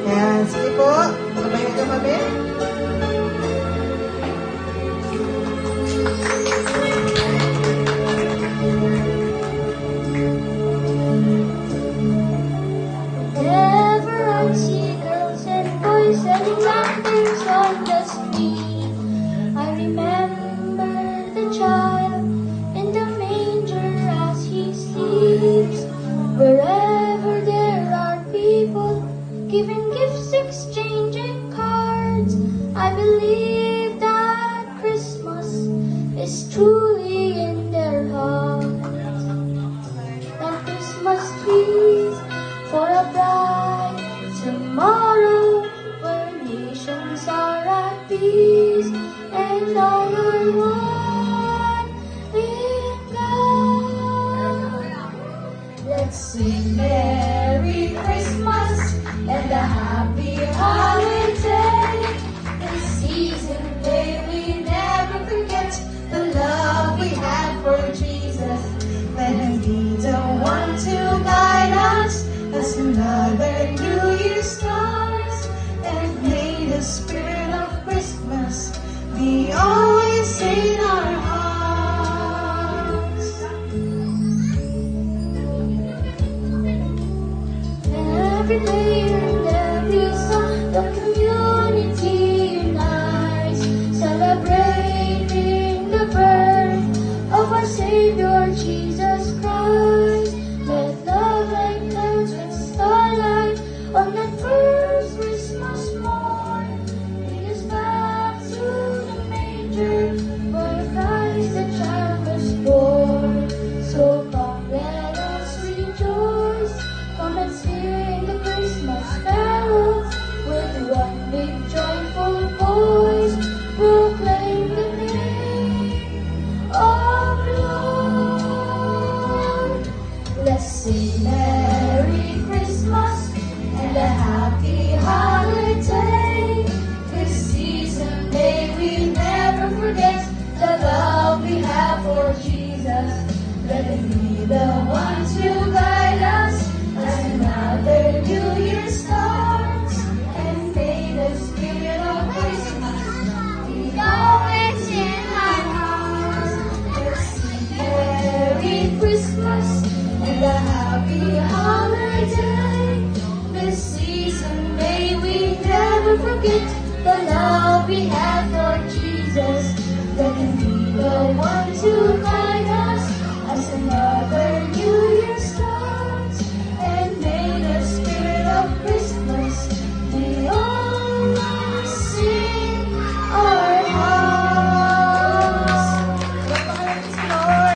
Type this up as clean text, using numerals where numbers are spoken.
Yan, sige po. Sabay na kami. Whenever I see girls and boys selling lanterns on the street, I remember the child in the manger as he sleeps. Wherever there are people giving gifts, exchanging cards, I believe that Christmas is truly in their hearts. And Christmas trees for a bright tomorrow, where nations are at peace and all are one in God. Let's sing Merry Christmas and a Happy Holiday. This season may we never forget the love we have for Jesus. Let Him be the one to guide us as another New Year starts, and may the spirit of Christmas be always in our hearts. Every day and every song, the community unites, celebrating the birth of our Savior Jesus Christ. Let love like clouds with starlight on that first Christmas morn lead us back to the manger where Christ the child was born. So come, let us rejoice, come and sing the Christmas carols with one big joyful voice, proclaim the name of the Lord. Let's sing Merry Christmas and a Happy Holiday. This season may we never forget the love we have for Jesus. Let Him be the one to guide us as another New Year starts, and may the spirit of Christmas be always in our hearts. Let's sing Merry Christmas and a Happy Holiday. This season may we never forget the love we have for Jesus. Let Him be the one to guide